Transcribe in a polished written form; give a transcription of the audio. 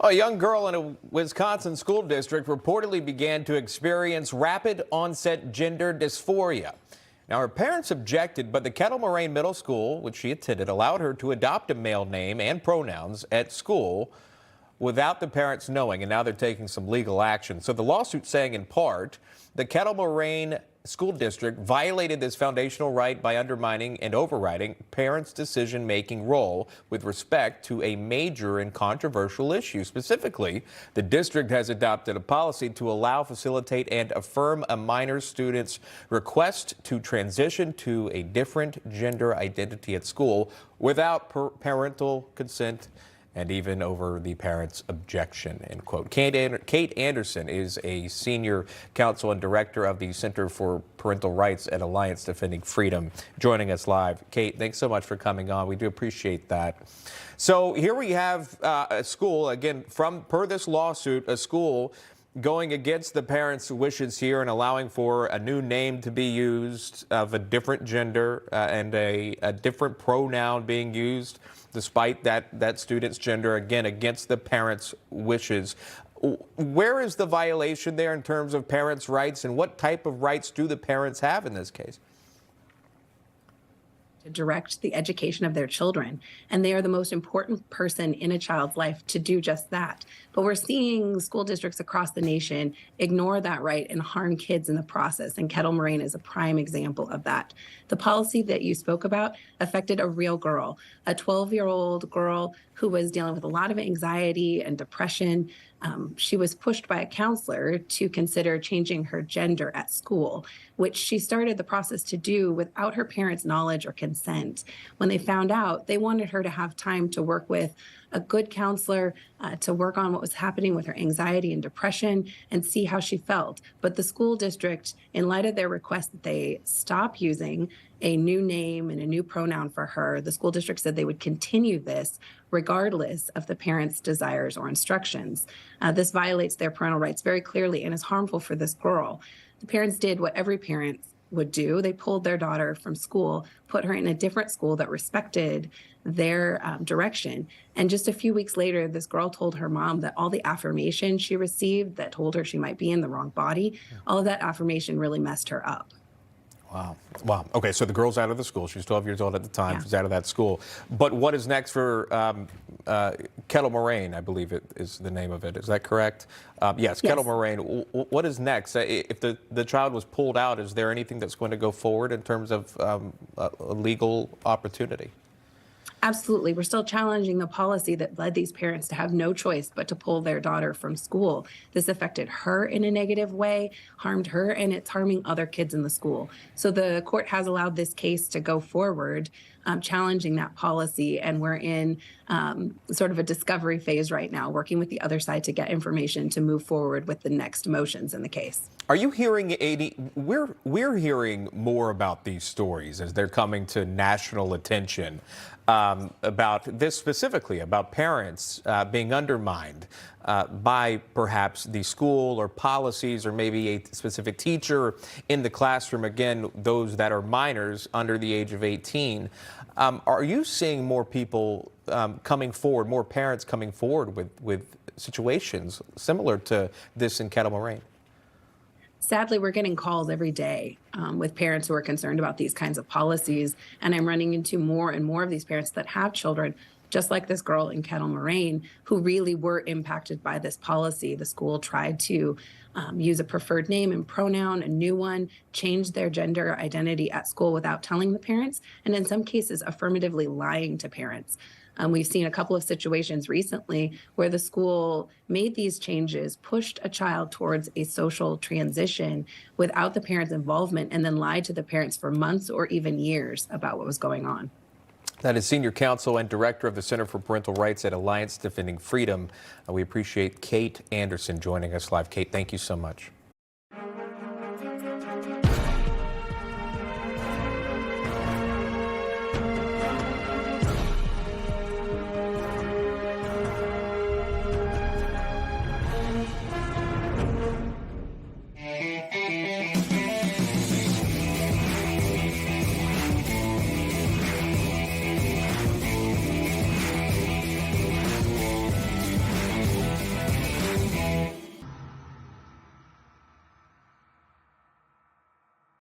A young girl in a Wisconsin school district reportedly began to experience rapid onset gender dysphoria. Now, her parents objected, but the Kettle Moraine Middle School, which she attended, allowed her to adopt a male name and pronouns at school without the parents knowing, and now they're taking some legal action. So the lawsuit saying in part, the Kettle Moraine School District violated this foundational right by undermining and overriding parents' decision-making role with respect to a major and controversial issue. Specifically, the district has adopted a policy to allow, facilitate, and affirm a minor student's request to transition to a different gender identity at school without parental consent and even over the parents' objection, end quote. Kate Anderson is a senior counsel and director of the Center for Parental Rights at Alliance Defending Freedom, joining us live. Kate, thanks so much for coming on. We do appreciate that. So here we have a school, again, per this lawsuit, a school going against the parents' wishes here and allowing for a new name to be used of a different gender and a different pronoun being used despite that student's gender, again, against the parents' wishes. Where is the violation there in terms of parents' rights, and what type of rights do the parents have in this case? To direct the education of their children, and they are the most important person in a child's life to do just that. But we're seeing school districts across the nation ignore that right and harm kids in the process, and Kettle Moraine is a prime example of that. The policy that you spoke about affected a real girl, a 12-year-old girl who was dealing with a lot of anxiety and depression. She was pushed by a counselor to consider changing her gender at school, which she started the process to do without her parents' knowledge or consent. When they found out, they wanted her to have time to work with a good counselor, to work on what was happening with her anxiety and depression and see how she felt. But the school district, in light of their request that they stop using a new name and a new pronoun for her, the school district said they would continue this regardless of the parents' desires or instructions. This violates their parental rights very clearly and is harmful for this girl. The parents did what every parent would do. They pulled their daughter from school, put her in a different school that respected their direction. And just a few weeks later, this girl told her mom that all the affirmation she received that told her she might be in the wrong body, all of that affirmation really messed her up. Wow. Wow. Okay, so the girl's out of the school. She's 12 years old at the time. Yeah. She's out of that school. But what is next for Kettle Moraine, I believe it is the name of it. Is that correct? Yes, Kettle Moraine. What is next? If the child was pulled out, is there anything that's going to go forward in terms of a legal opportunity? Absolutely. We're still challenging the policy that led these parents to have no choice but to pull their daughter from school. This affected her in a negative way, harmed her, and it's harming other kids in the school. So the court has allowed this case to go forward, challenging that policy, and we're in sort of a discovery phase right now, working with the other side to get information to move forward with the next motions in the case. Are you hearing we're hearing more about these stories as they're coming to national attention about this specifically, about parents being undermined by perhaps the school or policies or maybe a specific teacher in the classroom, again, those that are minors under the age of 18. Are you seeing more people coming forward, more parents coming forward with situations similar to this in Kettle Moraine? Sadly, we're getting calls every day with parents who are concerned about these kinds of policies. And I'm running into more and more of these parents that have children, just like this girl in Kettle Moraine, who really were impacted by this policy. The school tried to use a preferred name and pronoun, a new one, change their gender identity at school without telling the parents, and in some cases, affirmatively lying to parents. We've seen a couple of situations recently where the school made these changes, pushed a child towards a social transition without the parents' involvement, and then lied to the parents for months or even years about what was going on. That is Senior Counsel and Director of the Center for Parental Rights at Alliance Defending Freedom. We appreciate Kate Anderson joining us live. Kate, thank you so much.